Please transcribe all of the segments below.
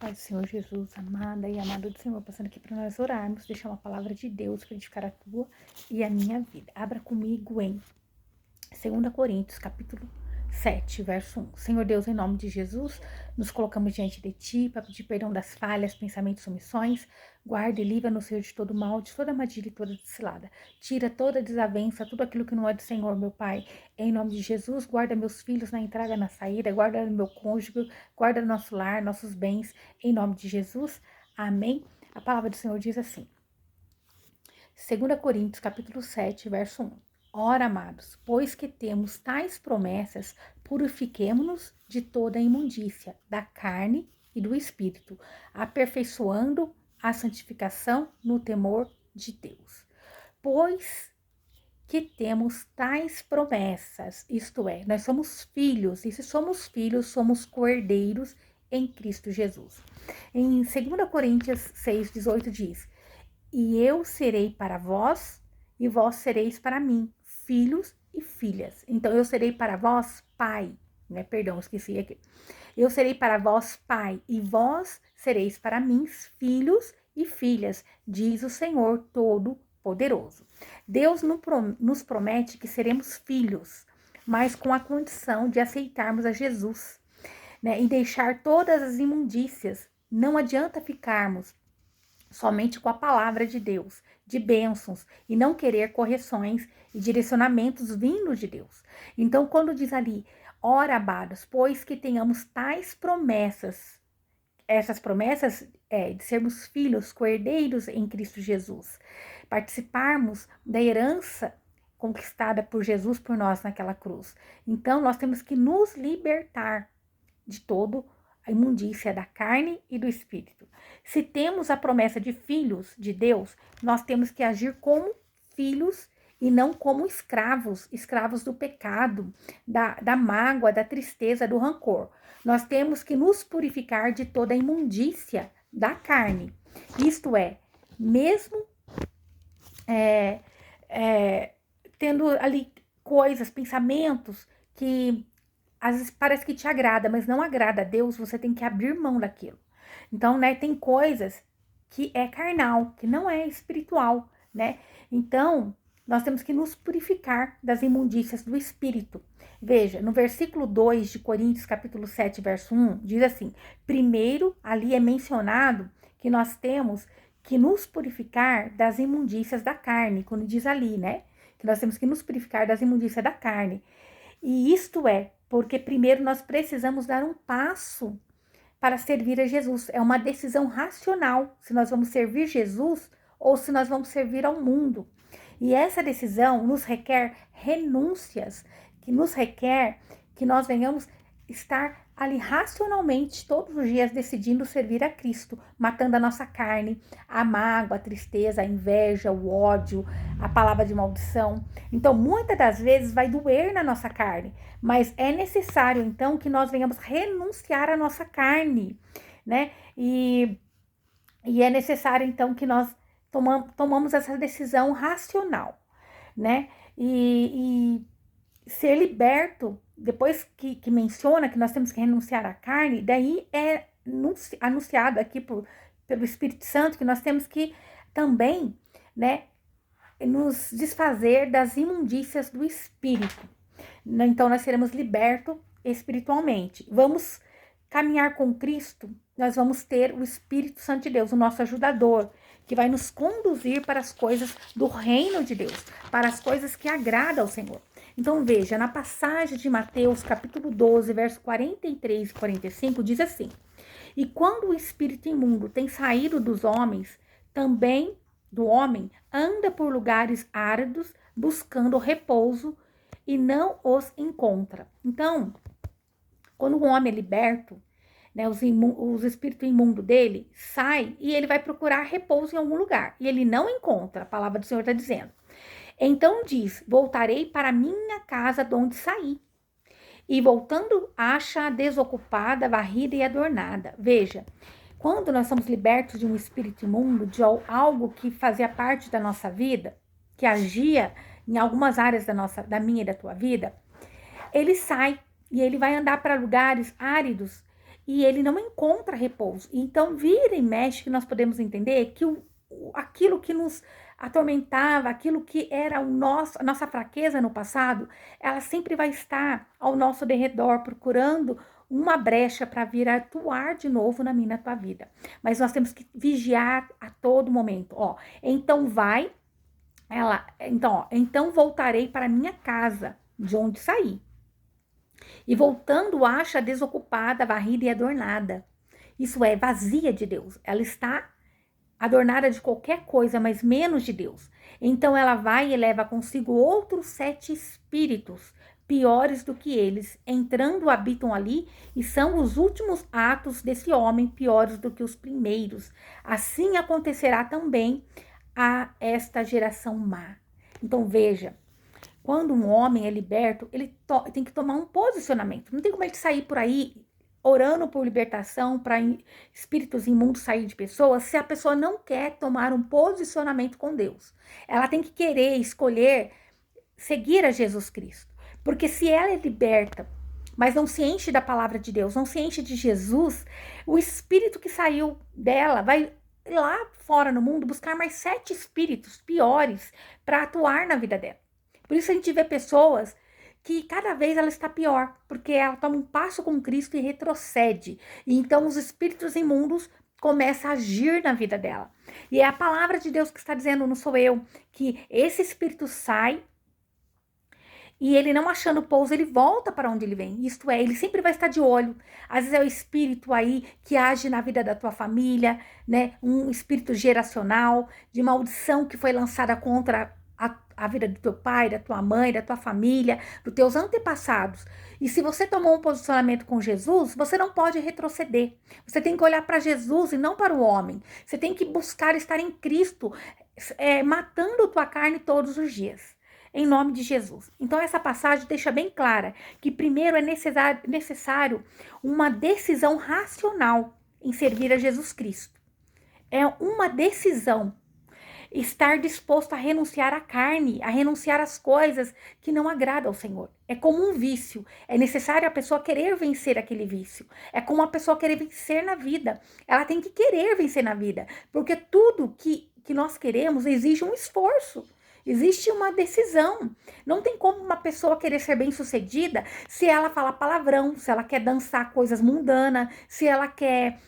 Pai do Senhor Jesus, amada e amado do Senhor, passando aqui para nós orarmos, deixar uma palavra de Deus para edificar a tua e a minha vida. Abra comigo em 2 Coríntios, capítulo 7, verso 1. Senhor Deus, em nome de Jesus, nos colocamos diante de Ti para pedir perdão das falhas, pensamentos, omissões. Guarda e livra-nos, Senhor, de todo mal, de toda armadilha e toda cilada. Tira toda desavença, tudo aquilo que não é do Senhor, meu Pai. Em nome de Jesus, guarda meus filhos na entrada e na saída, guarda meu cônjuge, guarda nosso lar, nossos bens. Em nome de Jesus, amém. A palavra do Senhor diz assim, 2 Coríntios, capítulo 7, verso 1. Ora, amados, pois que temos tais promessas, purifiquemo-nos de toda a imundícia, da carne e do espírito, aperfeiçoando a santificação no temor de Deus. Pois que temos tais promessas, isto é, nós somos filhos, e se somos filhos, somos cordeiros em Cristo Jesus. Em 2 Coríntios 6,18 diz, e eu serei para vós, e vós sereis para mim, filhos e filhas. Então, eu serei para vós pai, né? Perdão, esqueci aqui. Eu serei para vós pai, e vós sereis para mim filhos e filhas, diz o Senhor Todo-Poderoso. Deus nos promete que seremos filhos, mas com a condição de aceitarmos a Jesus, né? E deixar todas as imundícias. Não adianta ficarmos somente com a palavra de Deus, de bênçãos, e não querer correções e direcionamentos vindos de Deus. Então, quando diz ali, ora, amados, pois que tenhamos tais promessas, essas promessas de sermos filhos, cordeiros em Cristo Jesus, participarmos da herança conquistada por Jesus por nós naquela cruz. Então, nós temos que nos libertar de todo a imundícia da carne e do espírito. Se temos a promessa de filhos de Deus, nós temos que agir como filhos e não como escravos, escravos do pecado, da mágoa, da tristeza, do rancor. Nós temos que nos purificar de toda a imundícia da carne. Isto é, mesmo tendo ali coisas, pensamentos que às vezes parece que te agrada, mas não agrada a Deus, você tem que abrir mão daquilo. Então, né, tem coisas que é carnal, que não é espiritual, né? Então, nós temos que nos purificar das imundícias do espírito. Veja, no versículo 2 de Coríntios, capítulo 7, verso 1, diz assim, primeiro, ali é mencionado que nós temos que nos purificar das imundícias da carne, quando diz ali, né? Que nós temos que nos purificar das imundícias da carne. E isto é, porque primeiro nós precisamos dar um passo para servir a Jesus. É uma decisão racional se nós vamos servir Jesus ou se nós vamos servir ao mundo. E essa decisão nos requer renúncias, que nos requer que nós venhamos estar ali racionalmente todos os dias decidindo servir a Cristo, matando a nossa carne, a mágoa, a tristeza, a inveja, o ódio, a palavra de maldição. Então, muitas das vezes vai doer na nossa carne, mas é necessário então que nós venhamos renunciar à nossa carne, né? E é necessário então que nós tomamos essa decisão racional, né? E ser liberto, depois que menciona que nós temos que renunciar à carne, daí é anunciado aqui pelo Espírito Santo que nós temos que também, né, nos desfazer das imundícias do espírito. Então, nós seremos libertos espiritualmente. Vamos caminhar com Cristo, nós vamos ter o Espírito Santo de Deus, o nosso ajudador, que vai nos conduzir para as coisas do reino de Deus, para as coisas que agradam ao Senhor. Então, veja, na passagem de Mateus, capítulo 12, verso 43 e 45, diz assim, e quando o espírito imundo tem saído dos homens, também do homem, anda por lugares áridos, buscando repouso, e não os encontra. Então, quando um homem é liberto, né, os espíritos imundos dele saem e ele vai procurar repouso em algum lugar. E ele não encontra, a palavra do Senhor está dizendo. Então diz, voltarei para minha casa de onde saí. E voltando, acha desocupada, varrida e adornada. Veja, quando nós somos libertos de um espírito imundo, de algo que fazia parte da nossa vida, que agia em algumas áreas da minha e da tua vida, ele sai e ele vai andar para lugares áridos e ele não encontra repouso. Então, vira e mexe que nós podemos entender que aquilo que nos atormentava, aquilo que era a nossa fraqueza no passado, ela sempre vai estar ao nosso derredor, procurando uma brecha para vir atuar de novo na minha e na tua vida. Mas nós temos que vigiar a todo momento. Ó, então então voltarei para minha casa, de onde saí. E voltando, acha desocupada, varrida e adornada. Isso é, vazia de Deus. Ela está adornada de qualquer coisa, mas menos de Deus. Então ela vai e leva consigo outros 7 espíritos, piores do que eles, entrando, habitam ali, e são os últimos atos desse homem, piores do que os primeiros. Assim acontecerá também a esta geração má. Então veja, quando um homem é liberto, ele tem que tomar um posicionamento. Não tem como ele sair por aí orando por libertação, para espíritos imundos sair de pessoas, se a pessoa não quer tomar um posicionamento com Deus. Ela tem que querer, escolher, seguir a Jesus Cristo. Porque se ela é liberta, mas não se enche da palavra de Deus, não se enche de Jesus, o espírito que saiu dela vai lá fora no mundo buscar mais 7 espíritos piores para atuar na vida dela. Por isso a gente vê pessoas que cada vez ela está pior, porque ela toma um passo com Cristo e retrocede. E então os espíritos imundos começam a agir na vida dela. E é a palavra de Deus que está dizendo, não sou eu, que esse espírito sai e ele não achando pouso, ele volta para onde ele vem. Isto é, ele sempre vai estar de olho. Às vezes é o espírito aí que age na vida da tua família, né? Um espírito geracional, de maldição que foi lançada contra a vida do teu pai, da tua mãe, da tua família, dos teus antepassados. E se você tomou um posicionamento com Jesus, você não pode retroceder. Você tem que olhar para Jesus e não para o homem. Você tem que buscar estar em Cristo, matando tua carne todos os dias. Em nome de Jesus. Então essa passagem deixa bem clara que primeiro é necessário uma decisão racional em servir a Jesus Cristo. É uma decisão. Estar disposto a renunciar à carne, a renunciar às coisas que não agradam ao Senhor. É como um vício. É necessário a pessoa querer vencer aquele vício. É como a pessoa querer vencer na vida. Ela tem que querer vencer na vida. Porque tudo que nós queremos exige um esforço. Existe uma decisão. Não tem como uma pessoa querer ser bem-sucedida se ela fala palavrão, se ela quer dançar coisas mundanas, se ela quer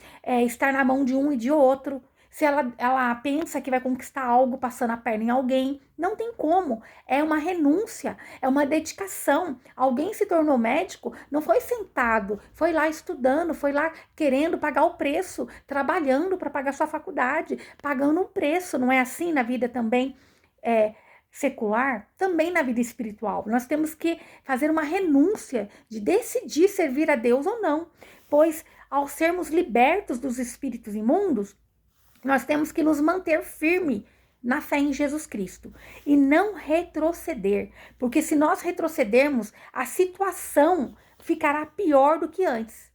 estar na mão de um e de outro, se ela pensa que vai conquistar algo passando a perna em alguém. Não tem como. É uma renúncia, é uma dedicação. Alguém se tornou médico, não foi sentado, foi lá estudando, foi lá querendo pagar o preço, trabalhando para pagar sua faculdade, pagando um preço. Não é assim na vida também? Secular, também na vida espiritual. Nós temos que fazer uma renúncia de decidir servir a Deus ou não, pois ao sermos libertos dos espíritos imundos, nós temos que nos manter firme na fé em Jesus Cristo e não retroceder, porque se nós retrocedermos, a situação ficará pior do que antes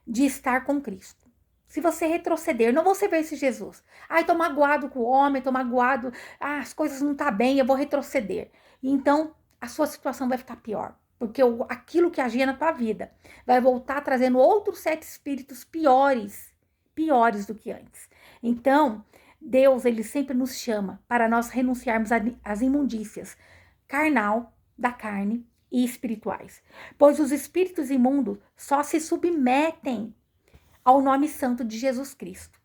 de estar com Cristo. Se você retroceder, não vou ser esse Jesus. Ai, tô magoado com o homem, tô magoado, as coisas não tá bem, eu vou retroceder. Então, a sua situação vai ficar pior. Porque aquilo que agia na tua vida vai voltar trazendo outros 7 espíritos piores do que antes. Então, Deus, ele sempre nos chama para nós renunciarmos às imundícias carnal, da carne e espirituais. Pois os espíritos imundos só se submetem ao nome santo de Jesus Cristo,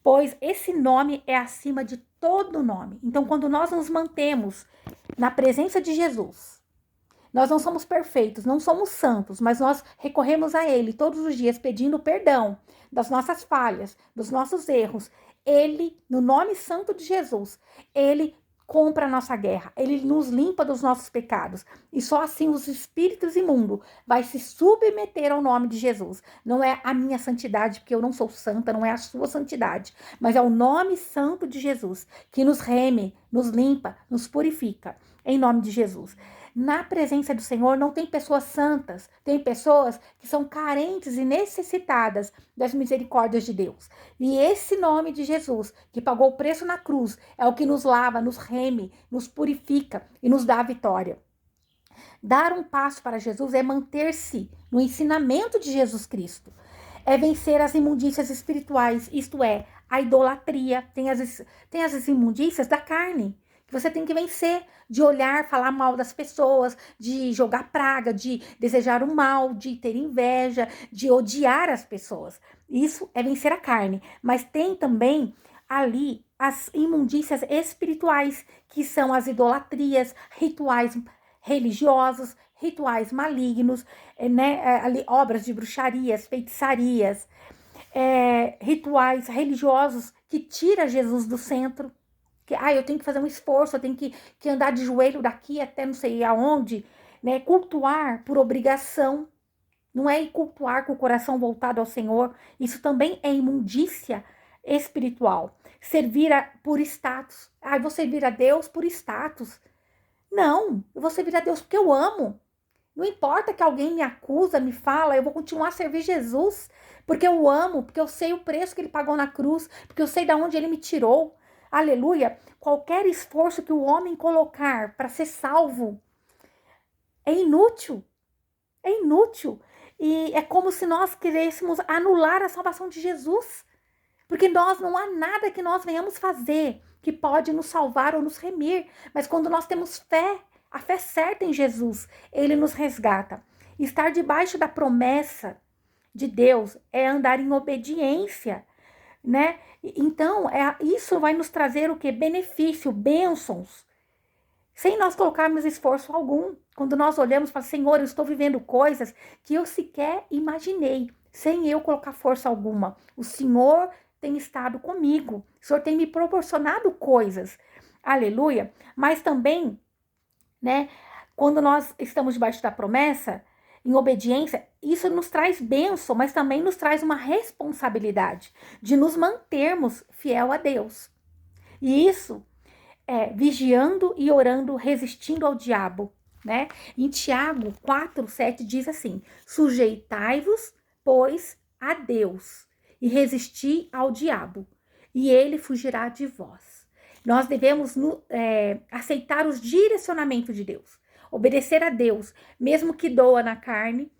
pois esse nome é acima de todo nome. Então, quando nós nos mantemos na presença de Jesus, nós não somos perfeitos, não somos santos, mas nós recorremos a Ele todos os dias pedindo perdão das nossas falhas, dos nossos erros. Ele, no nome santo de Jesus, Ele compra a nossa guerra, ele nos limpa dos nossos pecados, e só assim os espíritos imundos vai se submeter ao nome de Jesus. Não é a minha santidade, porque eu não sou santa, não é a sua santidade, mas é o nome santo de Jesus, que nos reme, nos limpa, nos purifica, em nome de Jesus. Na presença do Senhor não tem pessoas santas, tem pessoas que são carentes e necessitadas das misericórdias de Deus. E esse nome de Jesus, que pagou o preço na cruz, é o que nos lava, nos reme, nos purifica e nos dá a vitória. Dar um passo para Jesus é manter-se no ensinamento de Jesus Cristo. É vencer as imundícias espirituais, isto é, a idolatria. Tem as imundícias da carne, que você tem que vencer, de olhar, falar mal das pessoas, de jogar praga, de desejar o mal, de ter inveja, de odiar as pessoas. Isso é vencer a carne. Mas tem também ali as imundícias espirituais, que são as idolatrias, rituais religiosos, rituais malignos, né, ali, obras de bruxarias, feitiçarias, rituais religiosos que tira Jesus do centro. Que, eu tenho que fazer um esforço, eu tenho que andar de joelho daqui até não sei aonde, né? Cultuar por obrigação, não é cultuar com o coração voltado ao Senhor. Isso também é imundícia espiritual. Por status. Eu vou servir a Deus por status. Não, eu vou servir a Deus porque eu amo. Não importa que alguém me acusa, me fala, eu vou continuar a servir Jesus, porque eu amo, porque eu sei o preço que ele pagou na cruz, porque eu sei de onde ele me tirou. Aleluia! Qualquer esforço que o homem colocar para ser salvo é inútil. É inútil. E é como se nós querêssemos anular a salvação de Jesus. Porque não há nada que nós venhamos fazer que pode nos salvar ou nos remir. Mas quando nós temos fé, a fé certa em Jesus, ele nos resgata. Estar debaixo da promessa de Deus é andar em obediência, né? Então, isso vai nos trazer o quê? Benefício, bênçãos, sem nós colocarmos esforço algum. Quando nós olhamos e falamos, Senhor, eu estou vivendo coisas que eu sequer imaginei, sem eu colocar força alguma. O Senhor tem estado comigo, o Senhor tem me proporcionado coisas, aleluia. Mas também, né, quando nós estamos debaixo da promessa, em obediência, isso nos traz bênção, mas também nos traz uma responsabilidade de nos mantermos fiel a Deus. E isso vigiando e orando, resistindo ao diabo, né? Em Tiago 4:7 diz assim: sujeitai-vos, pois, a Deus, e resisti ao diabo, e ele fugirá de vós. Nós devemos aceitar os direcionamentos de Deus, obedecer a Deus, mesmo que doa na carne,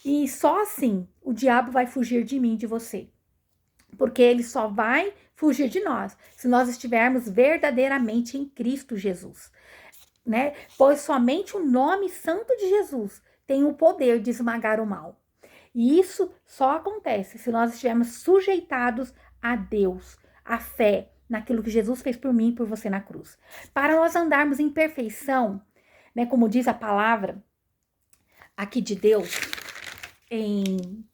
e só assim o diabo vai fugir de mim, de você. Porque ele só vai fugir de nós se nós estivermos verdadeiramente em Cristo Jesus, né? Pois somente o nome santo de Jesus tem o poder de esmagar o mal. E isso só acontece se nós estivermos sujeitados a Deus, a fé naquilo que Jesus fez por mim e por você na cruz. Para nós andarmos em perfeição, né, como diz a palavra aqui de Deus, em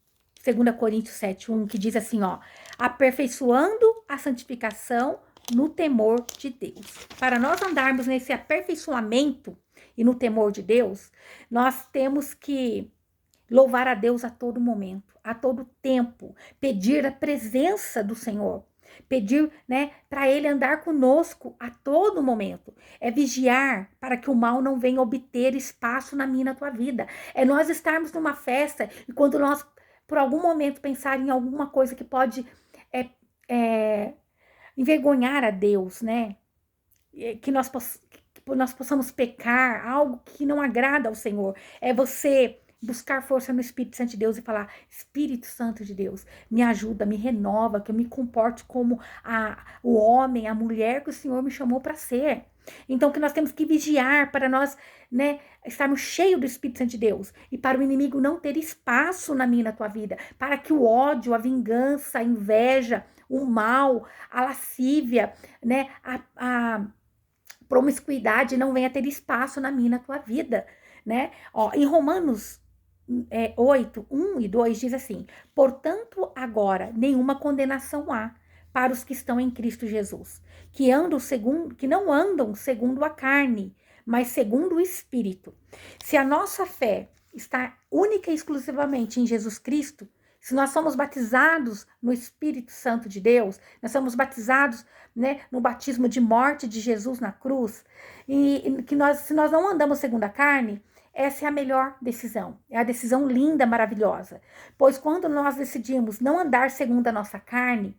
2 Coríntios 7:1, que diz assim, aperfeiçoando a santificação no temor de Deus. Para nós andarmos nesse aperfeiçoamento e no temor de Deus, nós temos que louvar a Deus a todo momento, a todo tempo, pedir a presença do Senhor, pedir, né, para ele andar conosco a todo momento. É vigiar para que o mal não venha obter espaço na minha, na tua vida. É nós estarmos numa festa e quando nós, por algum momento, pensar em alguma coisa que pode envergonhar a Deus, né? Que nós possamos pecar, algo que não agrada ao Senhor. É você buscar força no Espírito Santo de Deus e falar, Espírito Santo de Deus, me ajuda, me renova, que eu me comporte como o homem, a mulher que o Senhor me chamou para ser. Então, que nós temos que vigiar para nós, né, estarmos cheios do Espírito Santo de Deus e para o inimigo não ter espaço na minha, na tua vida, para que o ódio, a vingança, a inveja, o mal, a lascívia, né, a promiscuidade não venha ter espaço na minha, na tua vida, né? Em Romanos 8:1 e 2 diz assim: portanto, agora nenhuma condenação há para os que estão em Cristo Jesus, que não andam segundo a carne, mas segundo o Espírito. Se a nossa fé está única e exclusivamente em Jesus Cristo, se nós somos batizados no Espírito Santo de Deus, nós somos batizados, né, no batismo de morte de Jesus na cruz, e que se nós não andamos segundo a carne, essa é a melhor decisão, é a decisão linda, maravilhosa. Pois quando nós decidimos não andar segundo a nossa carne,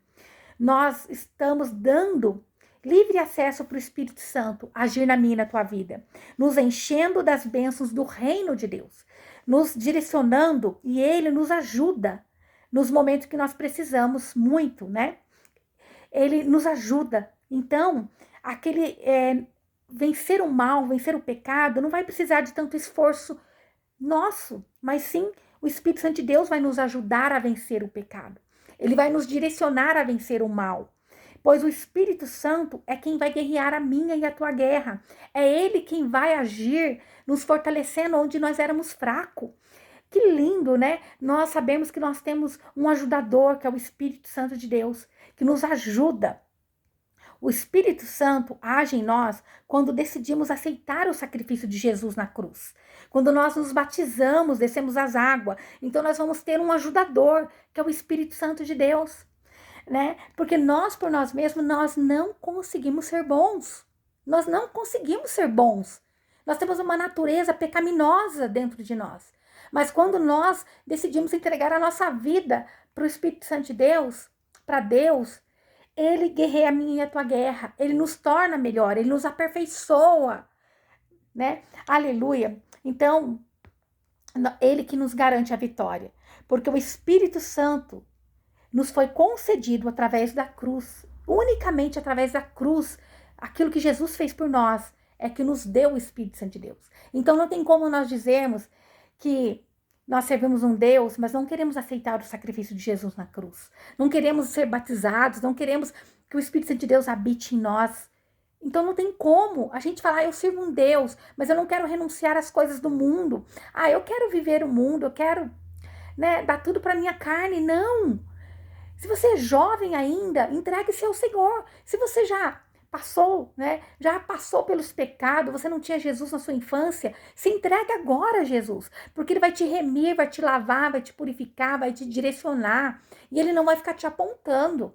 nós estamos dando livre acesso para o Espírito Santo agir na minha e na tua vida, nos enchendo das bênçãos do reino de Deus, nos direcionando e ele nos ajuda, nos momentos que nós precisamos muito, né? Ele nos ajuda. Então, vencer o mal, vencer o pecado, não vai precisar de tanto esforço nosso, mas sim o Espírito Santo de Deus vai nos ajudar a vencer o pecado. Ele vai nos direcionar a vencer o mal. Pois o Espírito Santo é quem vai guerrear a minha e a tua guerra. É ele quem vai agir, nos fortalecendo onde nós éramos fracos. Que lindo, né? Nós sabemos que nós temos um ajudador, que é o Espírito Santo de Deus, que nos ajuda. O Espírito Santo age em nós quando decidimos aceitar o sacrifício de Jesus na cruz. Quando nós nos batizamos, descemos as águas. Então nós vamos ter um ajudador, que é o Espírito Santo de Deus, né? Porque nós, por nós mesmos, nós não conseguimos ser bons. Nós não conseguimos ser bons. Nós temos uma natureza pecaminosa dentro de nós. Mas quando nós decidimos entregar a nossa vida para o Espírito Santo de Deus, para Deus, ele guerreia a minha e a tua guerra. Ele nos torna melhor, ele nos aperfeiçoa, né? Aleluia. Então, ele que nos garante a vitória. Porque o Espírito Santo nos foi concedido através da cruz. Unicamente através da cruz. Aquilo que Jesus fez por nós é que nos deu o Espírito Santo de Deus. Então, não tem como nós dizermos que nós servimos um Deus, mas não queremos aceitar o sacrifício de Jesus na cruz. Não queremos ser batizados, não queremos que o Espírito Santo de Deus habite em nós. Então não tem como a gente falar, eu sirvo um Deus, mas eu não quero renunciar às coisas do mundo. Eu quero viver o mundo, eu quero, né, dar tudo para minha carne. Não! Se você é jovem ainda, entregue-se ao Senhor. Se você já passou, né? Já passou pelos pecados, você não tinha Jesus na sua infância, se entregue agora a Jesus, porque ele vai te remir, vai te lavar, vai te purificar, vai te direcionar, e ele não vai ficar te apontando.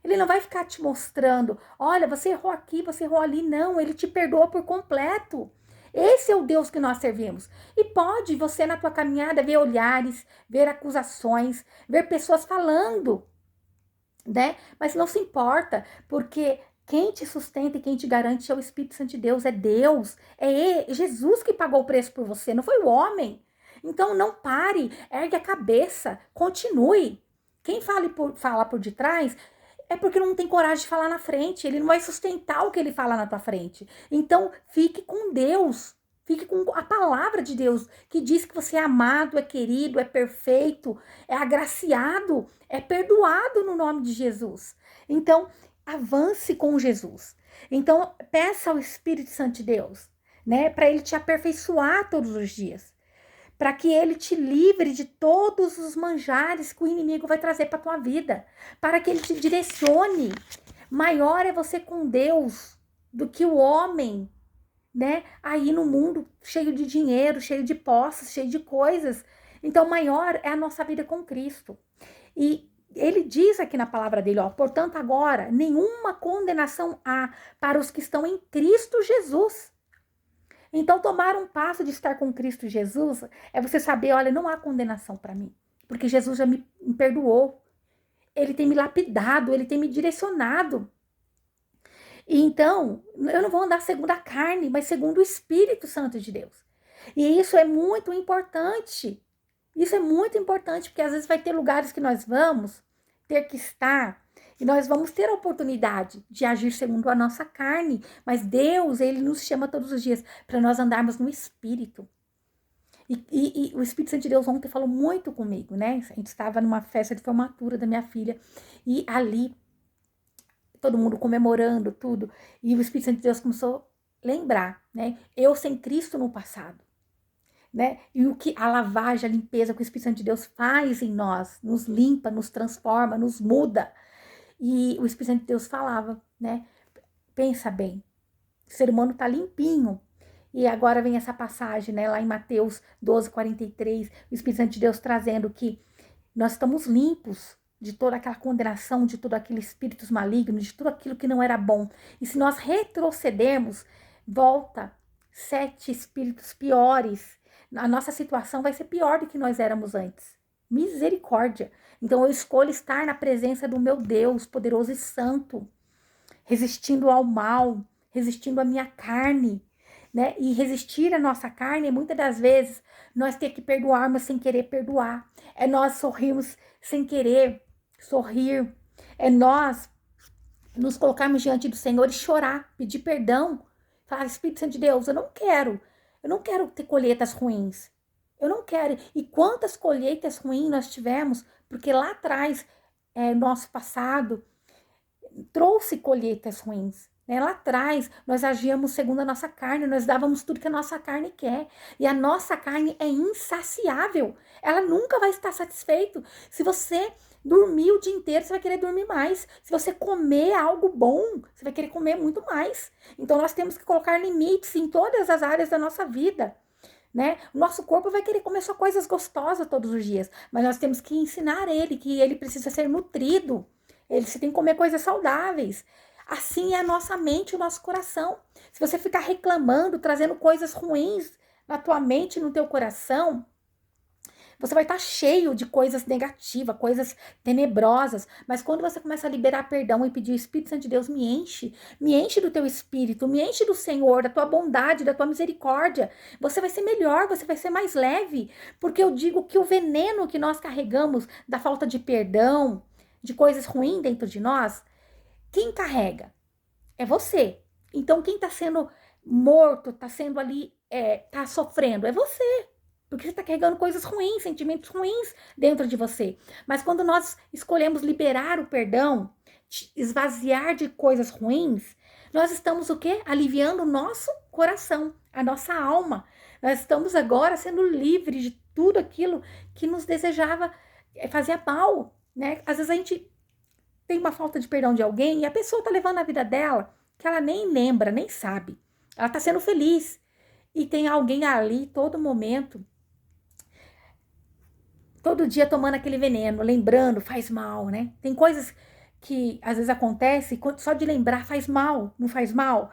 Ele não vai ficar te mostrando, olha, você errou aqui, você errou ali. Não, ele te perdoa por completo. Esse é o Deus que nós servimos. E pode você na tua caminhada ver olhares, ver acusações, ver pessoas falando, né? Mas não se importa, porque quem te sustenta e quem te garante é o Espírito Santo de Deus, é Deus. É Jesus que pagou o preço por você, não foi o homem. Então não pare, ergue a cabeça, continue. Quem fala por detrás é porque não tem coragem de falar na frente, ele não vai sustentar o que ele fala na tua frente. Então fique com Deus, fique com a palavra de Deus, que diz que você é amado, é querido, é perfeito, é agraciado, é perdoado no nome de Jesus. Então, avance com Jesus. Então, peça ao Espírito Santo de Deus, né, para ele te aperfeiçoar todos os dias, para que ele te livre de todos os manjares que o inimigo vai trazer para tua vida, para que ele te direcione. Maior é você com Deus do que o homem, né? Aí no mundo cheio de dinheiro, cheio de posses, cheio de coisas. Então, maior é a nossa vida com Cristo. E ele diz aqui na palavra dele, portanto, agora, nenhuma condenação há para os que estão em Cristo Jesus. Então, tomar um passo de estar com Cristo Jesus é você saber, olha, não há condenação para mim, porque Jesus já me perdoou. Ele tem me lapidado, ele tem me direcionado. E então, eu não vou andar segundo a carne, mas segundo o Espírito Santo de Deus. E isso é muito importante. Isso é muito importante, porque às vezes vai ter lugares que nós vamos ter que estar, e nós vamos ter a oportunidade de agir segundo a nossa carne, mas Deus, ele nos chama todos os dias para nós andarmos no Espírito. E o Espírito Santo de Deus ontem falou muito comigo, né? A gente estava numa festa de formatura da minha filha, e ali, todo mundo comemorando tudo, e o Espírito Santo de Deus começou a lembrar, né? Eu sem Cristo no passado. Né? E o que a lavagem, a limpeza que o Espírito Santo de Deus faz em nós, nos limpa, nos transforma, nos muda. E o Espírito Santo de Deus falava, né? Pensa bem, o ser humano tá limpinho. E agora vem essa passagem, né? Lá em Mateus 12:43, o Espírito Santo de Deus trazendo que nós estamos limpos de toda aquela condenação, de todo aquele espíritos malignos, de tudo aquilo que não era bom. E se nós retrocedermos, volta 7 espíritos piores. A nossa situação vai ser pior do que nós éramos antes. Misericórdia. Então eu escolho estar na presença do meu Deus poderoso e santo, resistindo ao mal, resistindo à minha carne, né? E resistir à nossa carne, muitas das vezes, nós ter que perdoar, mas sem querer perdoar. É nós sorrirmos sem querer, sorrir. É nós nos colocarmos diante do Senhor e chorar, pedir perdão. Falar, Espírito Santo de Deus, eu não quero ter colheitas ruins. Eu não quero. E quantas colheitas ruins nós tivemos, porque lá atrás, nosso passado trouxe colheitas ruins. Né? Lá atrás, nós agíamos segundo a nossa carne, nós dávamos tudo que a nossa carne quer. E a nossa carne é insaciável. Ela nunca vai estar satisfeita. Se você dormir o dia inteiro, você vai querer dormir mais. Se você comer algo bom, você vai querer comer muito mais. Então, nós temos que colocar limites em todas as áreas da nossa vida. Né? O nosso corpo vai querer comer só coisas gostosas todos os dias, mas nós temos que ensinar ele que ele precisa ser nutrido. Você tem que comer coisas saudáveis. Assim é a nossa mente, o nosso coração. Se você ficar reclamando, trazendo coisas ruins na tua mente, no teu coração, você vai estar cheio de coisas negativas, coisas tenebrosas. Mas quando você começa a liberar perdão e pedir, o Espírito Santo de Deus me enche do teu espírito, me enche do Senhor, da tua bondade, da tua misericórdia. Você vai ser melhor, você vai ser mais leve. Porque eu digo que o veneno que nós carregamos da falta de perdão, de coisas ruins dentro de nós, quem carrega? É você. Então, quem está sendo morto, está sendo ali, está sofrendo, é você. Porque você está carregando coisas ruins, sentimentos ruins dentro de você. Mas quando nós escolhemos liberar o perdão, esvaziar de coisas ruins, nós estamos o quê? Aliviando o nosso coração, a nossa alma. Nós estamos agora sendo livres de tudo aquilo que nos desejava fazer mal, né? Às vezes a gente tem uma falta de perdão de alguém e a pessoa está levando a vida dela que ela nem lembra, nem sabe. Ela está sendo feliz. E tem alguém ali todo momento, todo dia tomando aquele veneno, lembrando, faz mal, né? Tem coisas que às vezes acontece, só de lembrar faz mal, não faz mal?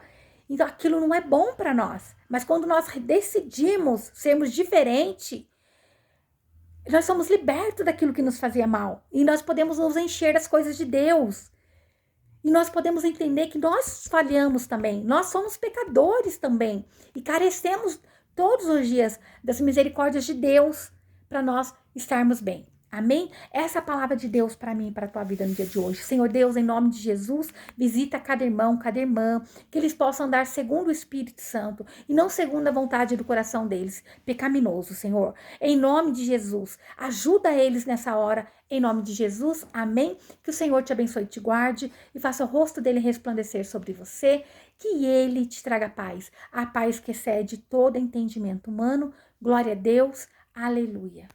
Então aquilo não é bom para nós. Mas quando nós decidimos sermos diferentes, nós somos libertos daquilo que nos fazia mal. E nós podemos nos encher das coisas de Deus. E nós podemos entender que nós falhamos também. Nós somos pecadores também. E carecemos todos os dias das misericórdias de Deus para nós estarmos bem. Amém? Essa é a palavra de Deus para mim e para a tua vida no dia de hoje. Senhor Deus, em nome de Jesus, visita cada irmão, cada irmã, que eles possam andar segundo o Espírito Santo e não segundo a vontade do coração deles, pecaminoso, Senhor. Em nome de Jesus, ajuda eles nessa hora, em nome de Jesus, amém? Que o Senhor te abençoe e te guarde e faça o rosto dele resplandecer sobre você, que ele te traga paz, a paz que excede todo entendimento humano. Glória a Deus, aleluia.